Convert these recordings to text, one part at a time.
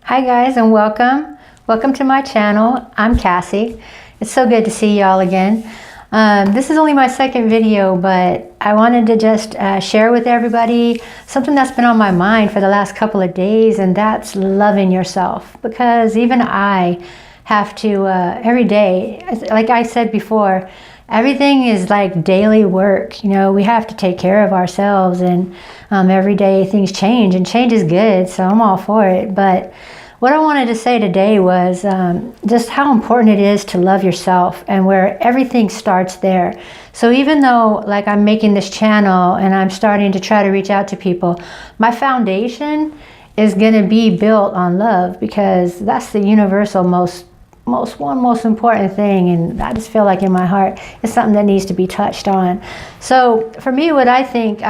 Hi guys, and welcome to my channel. I'm Cassie. It's so good to see y'all again. This is only my second video, but I wanted to just share with everybody something that's been on my mind for the last couple of days, and that's loving yourself. Because even I have to every day, like I said before, everything is like daily work. You know, we have to take care of ourselves, and every day things change, and change is good, so I'm all for it. But what I wanted to say today was just how important it is to love yourself, and where everything starts there. So even though like I'm making this channel and I'm starting to try to reach out to people, my foundation is going to be built on love, because that's the universal most important thing, and I just feel like in my heart it's something that needs to be touched on. So for me, what I think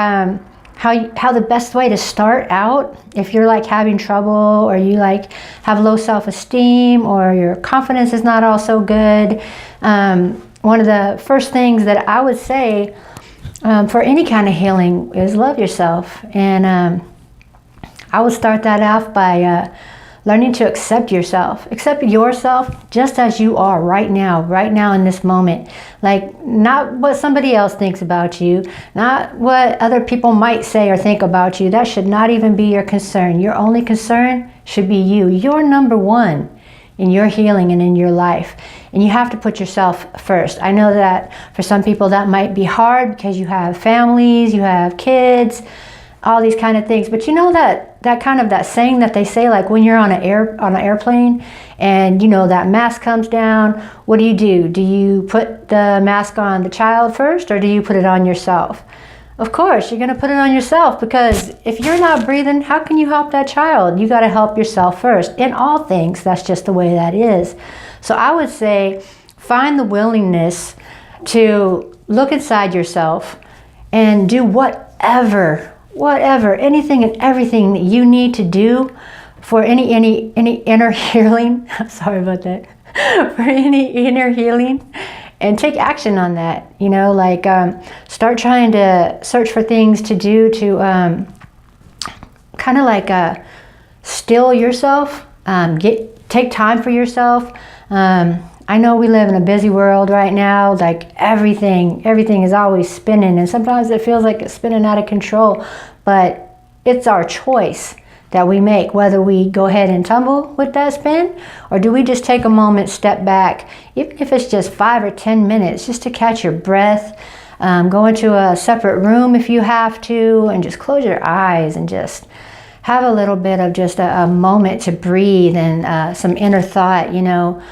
how the best way to start out, if you're like having trouble, or you like have low self-esteem, or your confidence is not all so good, one of the first things that I would say for any kind of healing is love yourself. And I would start that off by learning to accept yourself. Accept yourself just as you are right now in this moment. Like, not what somebody else thinks about you, not what other people might say or think about you. That should not even be your concern. Your only concern should be you. You're number one in your healing and in your life. And you have to put yourself first. I know that for some people that might be hard, because you have families, you have kids, all these kind of things. But you know that saying that they say, like when you're on an airplane and you know that mask comes down, what do? Do you put the mask on the child first, or do you put it on yourself? Of course, you're going to put it on yourself, because if you're not breathing, how can you help that child? You got to help yourself first. In all things, that's just the way that is. So I would say find the willingness to look inside yourself and do whatever, anything and everything that you need to do for any inner healing. I'm sorry about that. For any inner healing, and take action on that. You know, like start trying to search for things to do to kind of like still yourself. Take time for yourself. I know we live in a busy world right now. Like everything is always spinning, and sometimes it feels like it's spinning out of control. But it's our choice that we make, whether we go ahead and tumble with that spin, or do we just take a moment, step back, even if it's just 5 or 10 minutes, just to catch your breath, go into a separate room if you have to, and just close your eyes and just have a little bit of just a moment to breathe, and some inner thought, you know.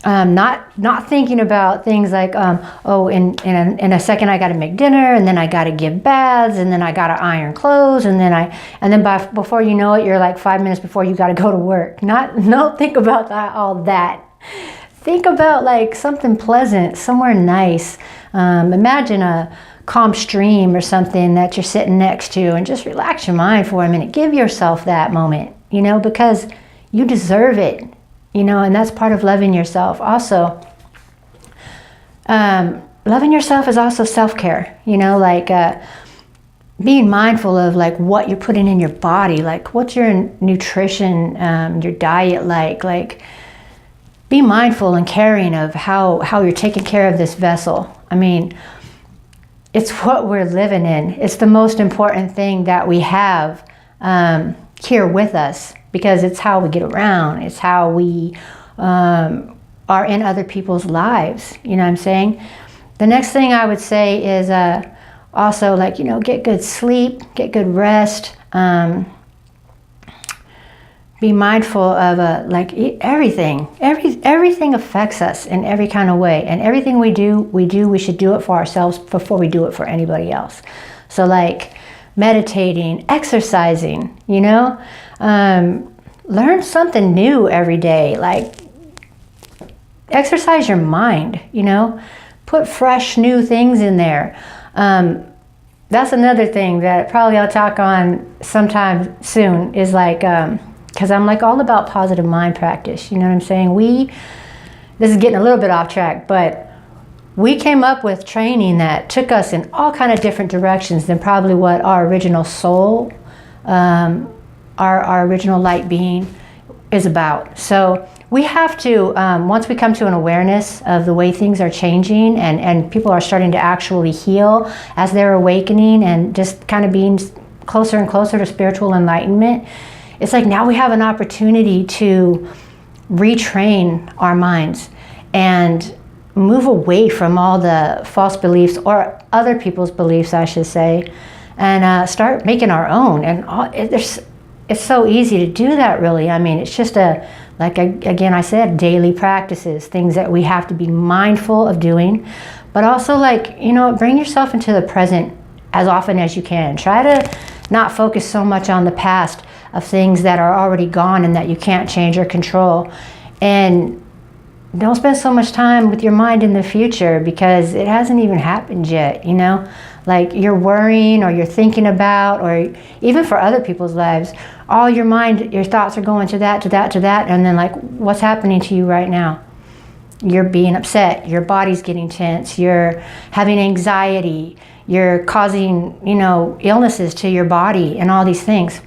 Not thinking about things like, oh, in a second I got to make dinner, and then I got to give baths, and then I got to iron clothes, and then before you know it, you're like 5 minutes before you got to go to work. Don't think about all that. Think about like something pleasant, somewhere nice. Imagine a calm stream or something that you're sitting next to, and just relax your mind for a minute. Give yourself that moment, you know, because you deserve it. You know, and that's part of loving yourself. Also, loving yourself is also self-care. You know, like being mindful of like what you're putting in your body. Like, what's your nutrition, your diet like? Like, be mindful and caring of how you're taking care of this vessel. I mean, it's what we're living in. It's the most important thing that we have here with us, because it's how we get around. It's how we are in other people's lives. You know what I'm saying? The next thing I would say is also, like, you know, get good sleep, get good rest. Be mindful of like everything. Everything affects us in every kind of way, and everything we should do it for ourselves before we do it for anybody else. So like meditating, exercising, you know. Learn something new every day. Like, exercise your mind, you know. Put fresh new things in there. That's another thing that probably I'll talk on sometime soon, is like, because I'm like all about positive mind practice, you know what I'm saying? This is getting a little bit off track, but we came up with training that took us in all kind of different directions than probably what our original soul, our original light being, is about. So we have to, once we come to an awareness of the way things are changing and people are starting to actually heal as they're awakening and just kind of being closer and closer to spiritual enlightenment, it's like now we have an opportunity to retrain our minds and move away from all the false beliefs, or other people's beliefs, I should say, and start making our own. And it's so easy to do that, really. I mean, it's just again, I said, daily practices, things that we have to be mindful of doing, but also, like, you know, bring yourself into the present as often as you can. Try to not focus so much on the past of things that are already gone and that you can't change or control. And don't spend so much time with your mind in the future, because it hasn't even happened yet, you know? Like, you're worrying or you're thinking about, or even for other people's lives, all your mind, your thoughts are going to that, to that, to that, and then, like, what's happening to you right now? You're being upset, your body's getting tense, you're having anxiety, you're causing, you know, illnesses to your body and all these things.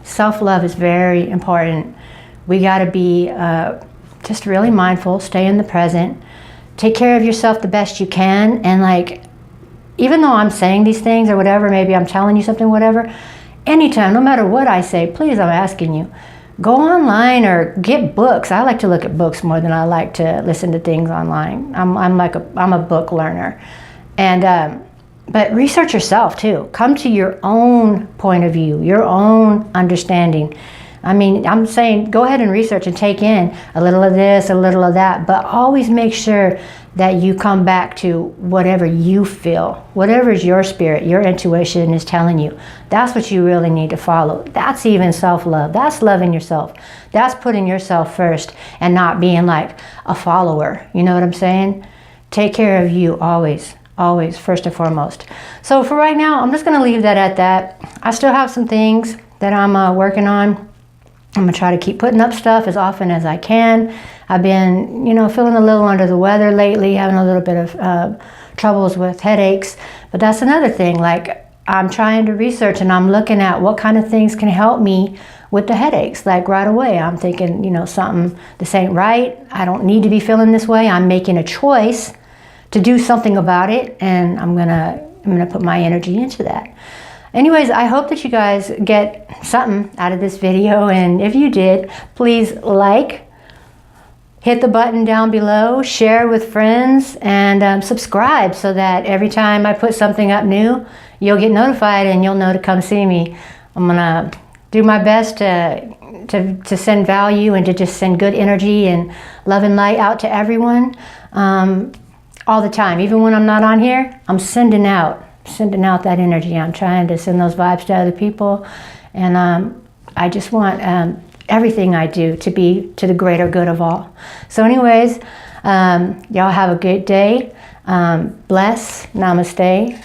Self-love is very important. We gotta be just really mindful, stay in the present, take care of yourself the best you can. And, like, even though I'm saying these things or whatever, maybe I'm telling you something, whatever, anytime, no matter what I say, please, I'm asking you, go online or get books. I like to look at books more than I like to listen to things online. I'm a book learner. And but research yourself too. Come to your own point of view, your own understanding. I mean, I'm saying go ahead and research and take in a little of this, a little of that, but always make sure that you come back to whatever you feel, whatever's your spirit, your intuition is telling you. That's what you really need to follow. That's even self-love. That's loving yourself. That's putting yourself first and not being like a follower. You know what I'm saying? Take care of you always. Always, first and foremost. So for right now, I'm just going to leave that at that. I still have some things that I'm working on. I'm going to try to keep putting up stuff as often as I can. I've been, you know, feeling a little under the weather lately, having a little bit of troubles with headaches. But that's another thing. Like, I'm trying to research and I'm looking at what kind of things can help me with the headaches. Like, right away, I'm thinking, you know, something, this ain't right. I don't need to be feeling this way. I'm making a choice to do something about it, and I'm gonna put my energy into that. Anyways, I hope that you guys get something out of this video, and if you did, please like, hit the button down below, share with friends, and subscribe so that every time I put something up new, you'll get notified and you'll know to come see me. I'm gonna do my best to send value and to just send good energy and love and light out to everyone. All the time. Even when I'm not on here, I'm sending out that energy. I'm trying to send those vibes to other people. And I just want everything I do to be to the greater good of all. So anyways, y'all have a good day. Bless. Namaste.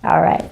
All right.